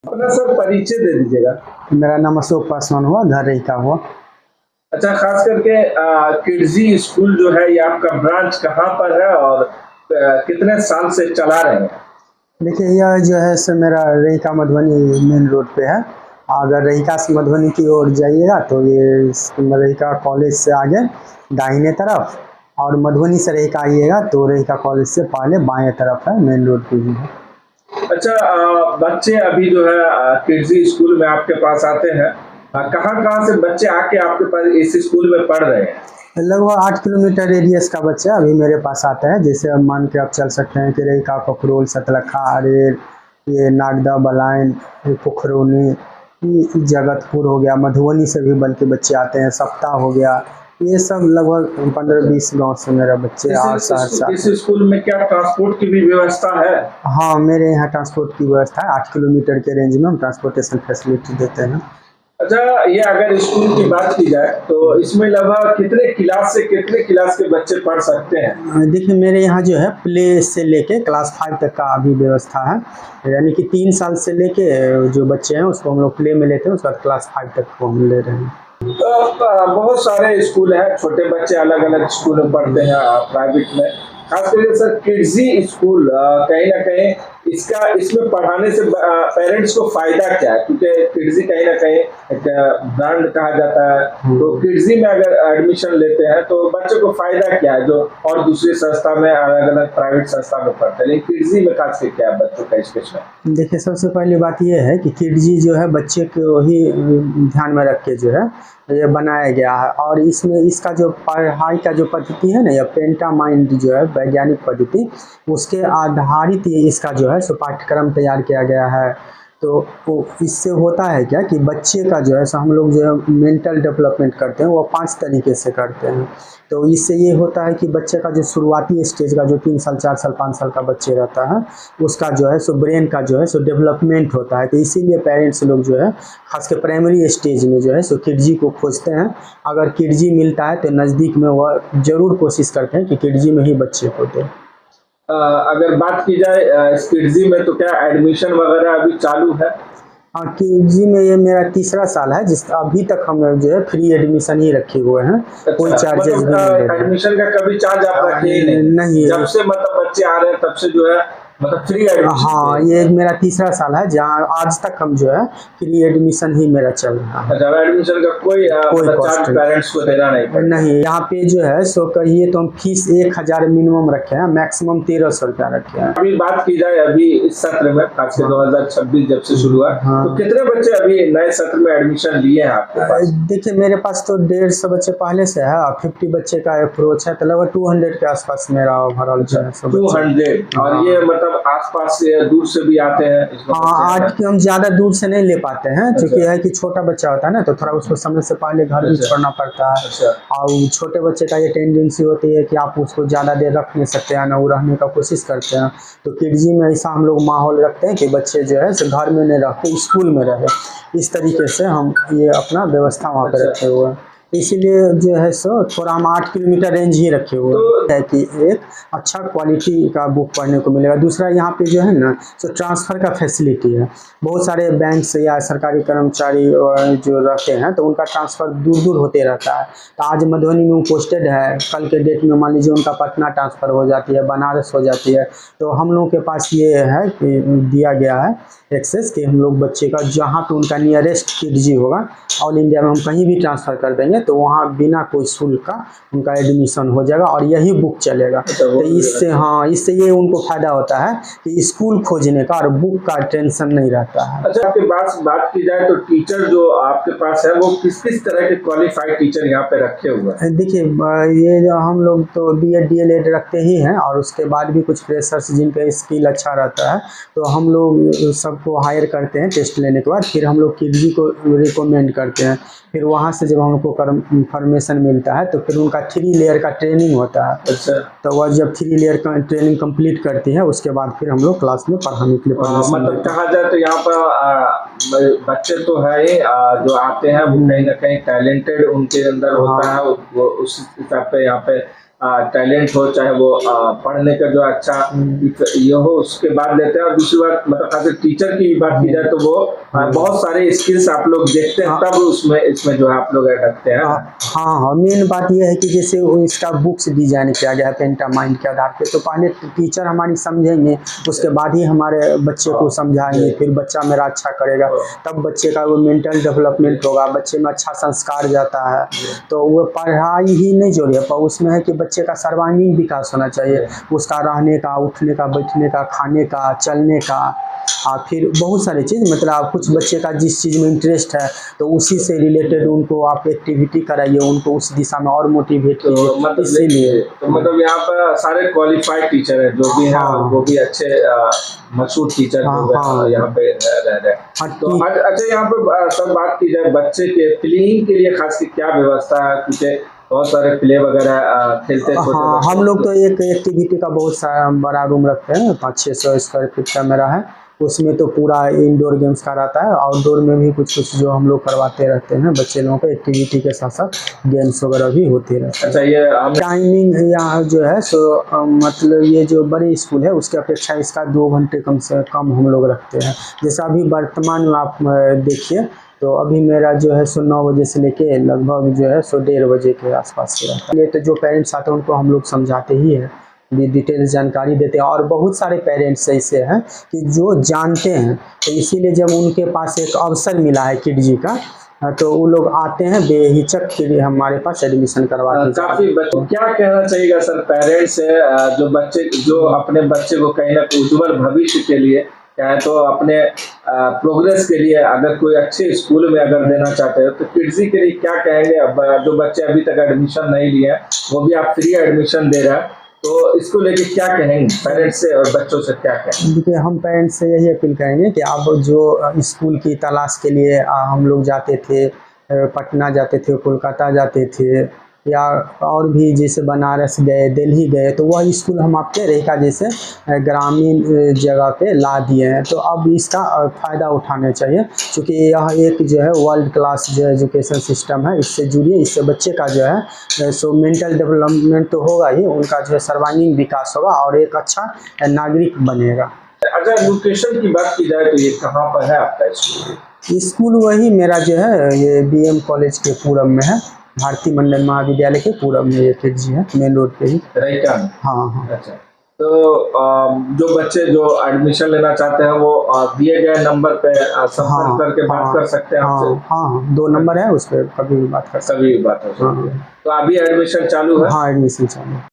अपना सर परिचय दे दीजिएगा। मेरा नाम अशोक पासवान हुआ, घर रही का हुआ। अच्छा, खास करके किड्जी स्कूल जो है ये आपका ब्रांच कहाँ पर है और कितने साल से चला रहे हैं? देखिए, यह जो है सो मेरा रहीका मधुबनी मेन रोड पे है। अगर रहीका से मधुबनी की ओर जाइएगा तो ये रहीका कॉलेज से आगे दाहिने तरफ, और मधुबनी से रहीका आइएगा तो रहीका कॉलेज से पहले बाएं तरफ है, मेन रोड पे ही है। अच्छा, बच्चे अभी जो है किड्जी स्कूल में आपके पास आते हैं, कहाँ कहाँ से बच्चे आके आपके पास इस स्कूल में पढ़ रहे हैं? लगभग 8 किलोमीटर रेडियस का बच्चा अभी मेरे पास आता है। जैसे अब मान के आप चल सकते हैं कि रहीका, पखरोल, सतलखा, अरेर, ये नागदा, बलायन, पोखरौनी, जगतपुर हो गया, मधुबनी से भी बल्कि बच्चे आते हैं, सप्ताह हो गया। ये सब लगभग 15-20 गांव से मेरा बच्चे और सहरसा। इस स्कूल में क्या ट्रांसपोर्ट की भी व्यवस्था है? हाँ, मेरे यहाँ ट्रांसपोर्ट की व्यवस्था है। 8 किलोमीटर के रेंज में हम ट्रांसपोर्टेशन फैसिलिटी देते हैं। अच्छा, ये अगर स्कूल की बात की जाए तो इसमें लगभग कितने क्लास से कितने क्लास के बच्चे पढ़ सकते हैं? देखिए, मेरे यहाँ जो है प्ले से लेके क्लास 5 तक का अभी व्यवस्था है। यानी कि 3 साल से लेके जो बच्चे हैं उसको हम लोग प्ले में लेते हैं, उसके बाद क्लास 5 तक को हम ले रहे हैं। तो बहुत सारे स्कूल हैं, छोटे बच्चे अलग अलग स्कूल में पढ़ते हैं प्राइवेट में। खास करके सर किड्जी स्कूल कहीं ना कहीं इसमें पढ़ाने से पेरेंट्स को फायदा क्या है? क्योंकि किड्जी कहीं ना कहीं एक ब्रांड कहा जाता है, तो किड्जी में अगर एडमिशन लेते हैं तो बच्चों को फायदा क्या है जो और दूसरी संस्था में अलग अलग प्राइवेट संस्था में पढ़ते हैं, लेकिन किड्जी में खास करके क्या है बच्चों का एजुकेशन? देखिए, सबसे पहली बात यह है कि किड्जी जो है बच्चे को ही ध्यान में रख के जो है ये बनाया गया है। और इसमें इसका जो पढ़ाई का जो पद्धति है ना, या पेंटा माइंड जो है वैज्ञानिक पद्धति, उसके आधारित ये इसका जो है सो पाठ्यक्रम तैयार किया गया है। तो इससे होता है क्या कि बच्चे का जो है सो हम लोग जो है मेंटल डेवलपमेंट करते हैं वो 5 तरीके से करते हैं। तो इससे ये होता है कि बच्चे का जो शुरुआती स्टेज का जो 3 साल, 4 साल, 5 साल का बच्चे रहता है, उसका जो है सो ब्रेन का जो है सो डेवलपमेंट होता है। तो इसीलिए पेरेंट्स लोग जो है खास के प्राइमरी स्टेज में जो है सो किड्जी को खोजते हैं। अगर किड्जी मिलता है तो नज़दीक में वह ज़रूर कोशिश करते हैं कि किड्जी में ही बच्चे को दें। अगर बात की जाए इस किड्जी में तो क्या एडमिशन वगैरह अभी चालू है? हाँ, किड्जी में ये मेरा 3रा साल है, जिस अभी तक हम जो है फ्री एडमिशन ही रखे हुए हैं। कोई चार्जेस भी नहीं ले रहे। एडमिशन का कभी चार्ज आप रखे ही नहीं, जब से मतलब बच्चे आ रहे हैं तब से जो है मतलब फ्री एडमिशन? हाँ, ये मेरा 3रा साल है जहाँ आज तक हम जो है फ्री एडमिशन ही मेरा चल रहा है। अच्छा, एडमिशन का कोई चार्ज पेरेंट्स को देना नहीं? यहाँ पे जो है सो कहिए तो हम फीस 1000 मिनिमम रखे हैं, मैक्सिमम 1300 रुपया रखे हैं। अभी बात की जाए अभी इस सत्र में, खास कर 2026 जब से शुरू हुआ, तो कितने बच्चे अभी नए सत्र में एडमिशन लिए हैं आपके पास? देखिए, मेरे पास तो 150 बच्चे पहले से है और 50 बच्चे का अप्रोच है, तो लगभग 200 के आसपास मेरा ओवरऑल जो है 200। और ये मतलब आसपास से दूर से भी आते हैं? हाँ, आज के हम ज्यादा दूर से नहीं ले पाते हैं, क्योंकि है कि छोटा बच्चा होता है ना, तो थोड़ा उसको समय से पहले घर भी छोड़ना पड़ता है। और छोटे बच्चे का ये टेंडेंसी होती है कि आप उसको ज्यादा देर रख नहीं सकते हैं ना, वो रहने का कोशिश करते हैं। तो किड्जी में ऐसा हम लोग माहौल रखते हैं कि बच्चे जो है घर में नहीं रहते, स्कूल में रहे। इस तरीके से हम ये अपना व्यवस्था वहाँ पे रखे हुए हैं। इसीलिए जो है सो थोड़ा हम 8 किलोमीटर रेंज ही रखे हुए हैं कि एक अच्छा क्वालिटी का बुक पढ़ने को मिलेगा। दूसरा, यहाँ पे जो है ना सो ट्रांसफ़र का फैसिलिटी है। बहुत सारे बैंक से या सरकारी कर्मचारी जो रहते हैं तो उनका ट्रांसफ़र दूर दूर होते रहता है। तो आज मधुबनी में वो पोस्टेड है, कल के डेट में मान लीजिए उनका पटना ट्रांसफ़र हो जाती है, बनारस हो जाती है। तो हम लोगों के पास ये है कि दिया गया है एक्सेस कि हम लोग बच्चे का जहाँ पे उनका नियरेस्ट किड्जी होगा, ऑल इंडिया में हम कहीं भी ट्रांसफ़र कर देंगे तो वहाँ बिना कोई शुल्क का उनका एडमिशन हो जाएगा और यही बुक चलेगा। तो इससे इससे ये उनको फायदा होता है कि स्कूल खोजने का और बुक का टेंशन नहीं रहता है। अच्छा, आपके पास बात की जाए तो टीचर जो आपके पास है वो किस किस तरह के क्वालिफाइड टीचर यहाँ पे रखे हुए हैं? देखिए, ये जो हम लोग तो BEd DLEd रखते ही हैं, और उसके बाद भी कुछ फ्रेशर्स जिनका स्किल अच्छा रहता है तो हम लोग सबको हायर करते हैं टेस्ट लेने के बाद। फिर हम लोग किड्जी को रिकमेंड करते हैं। फिर वहाँ से जब हमको इन्फॉर्मेशन मिलता है तो फिर उनका 3 लेयर का ट्रेनिंग होता है। अच्छा, तो वह जब 3 लेयर का ट्रेनिंग कंप्लीट करती है उसके बाद फिर हम लोग क्लास में पढ़ाने के लिए मतलब कहा जाए तो यहाँ पर बच्चे तो है ही जो आते हैं वो कहीं ना कहीं टैलेंटेड उनके अंदर होता है, वो उस हिसाब पे यहाँ पे टैलेंट हो, चाहे वो पढ़ने का जो अच्छा ये हो, उसके बाद लेते हैं। और दूसरी बात मतलब खास टीचर की बात की जाए तो वो बहुत सारे स्किल्स आप लोग देखते हैं, तब उसमें इसमें जो है आप लोग रखते हैं। हाँ, मेन बात यह है कि जैसे इसका बुक्स डिजाइन किया गया है पेंटामाइंड के आधार पे, तो पहले टीचर हमारी समझेंगे, उसके बाद ही हमारे बच्चे को समझाएंगे, फिर बच्चा मेरा अच्छा करेगा, तब बच्चे का वो मेंटल डेवलपमेंट होगा, बच्चे में अच्छा संस्कार जाता है। तो वो पढ़ाई ही नहीं जोड़िए, पर उसमें है कि बच्चे का सर्वांगीण विकास होना चाहिए, उसका रहने का, उठने का, बैठने का, खाने का, चलने का, फिर बहुत सारी चीज़, मतलब कुछ बच्चे का जिस चीज़ में इंटरेस्ट है तो उसी से रिलेटेड उनको आप एक्टिविटी कराइए, उनको उस दिशा में और मोटिवेट कीजिए। तो मतलब इसीलिए तो मतलब यहाँ पर सारे क्वालिफाइड टीचर हैं जो भी हैं, वो भी अच्छे मशहूर टीचर यहाँ पे रह रहे हैं। तो अच्छा, यहाँ पे सब बात की जाए बच्चे के प्लेइंग के लिए खास की क्या व्यवस्था है, क्योंकि बहुत सारे प्ले वगैरह खेलते हैं। हाँ, हम लोग तो एक एक्टिविटी का बहुत सारा बड़ा रूम रखते हैं, 500-600 स्क्वायर फीट का मेरा है, उसमें तो पूरा इंडोर गेम्स का रहता है, आउटडोर में भी कुछ कुछ जो हम लोग करवाते रहते हैं बच्चे लोगों को, एक्टिविटी के साथ साथ गेम्स वगैरह भी होते रहते हैं। अच्छा, ये टाइमिंग यहाँ जो है सो मतलब ये जो बड़ी स्कूल है उसके अपेक्षा इसका 2 घंटे कम से कम हम लोग रखते हैं। जैसे अभी वर्तमान में आप देखिए तो अभी मेरा जो है सो 9 बजे से लेके लगभग जो है सो 1:30 बजे के आसपास के रहता है। ये तो जो पेरेंट्स आते हैं उनको हम लोग समझाते ही हैं, डिटेल जानकारी देते हैं, और बहुत सारे पेरेंट्स ऐसे हैं कि जो जानते हैं, तो इसीलिए जब उनके पास एक अवसर मिला है किड जी का, तो वो लोग आते हैं बेहिचक के लिए हमारे पास एडमिशन करवाते हैं। काफी क्या कहना चाहिएगा सर पेरेंट्स से, जो बच्चे जो अपने बच्चे को कहीं ना कहीं उज्जवल भविष्य के लिए, चाहे तो अपने प्रोग्रेस के लिए अगर कोई अच्छे स्कूल में अगर देना चाहते हो, तो किड्जी के लिए क्या कहेंगे? अब जो बच्चे अभी तक एडमिशन नहीं लिए हैं, वो भी आप फ्री एडमिशन दे रहे हैं, तो इसको लेके क्या कहेंगे पेरेंट्स से और बच्चों से क्या कहेंगे? देखिए, हम पेरेंट्स से यही अपील करेंगे कि आप जो स्कूल की तलाश के लिए हम लोग जाते थे, पटना जाते थे, कोलकाता जाते थे, या और भी जैसे बनारस गए, दिल्ली गए, तो वह स्कूल हम आपके रेखा जैसे ग्रामीण जगह पे ला दिए हैं। तो अब इसका फ़ायदा उठाना चाहिए, क्योंकि यह एक जो है वर्ल्ड क्लास जो एजुकेशन सिस्टम है, इससे जुड़िए, इससे बच्चे का जो है सो मेंटल डेवलपमेंट तो होगा ही, उनका जो है सर्वांगीण विकास होगा और एक अच्छा नागरिक बनेगा। अगर लोकेशन की बात की जाए तो ये कहाँ पर है आपका स्कूल? स्कूल वही मेरा जो है ये BM कॉलेज के पूरब में है, भारतीय मंडल महाविद्यालय के पूरब में ये किड जी है, मेन रोड पे ही। रईका में? हाँ। अच्छा, तो जो बच्चे जो एडमिशन लेना चाहते हैं वो दिए गए नंबर पे संपर्क करके बात कर सकते हैं आपसे? हाँ, 2 नंबर है, उस पर कभी भी बात कर सकते हैं। कभी भी बात हो सकती है। तो अभी एडमिशन चालू है? हाँ, एडमिशन चालू है।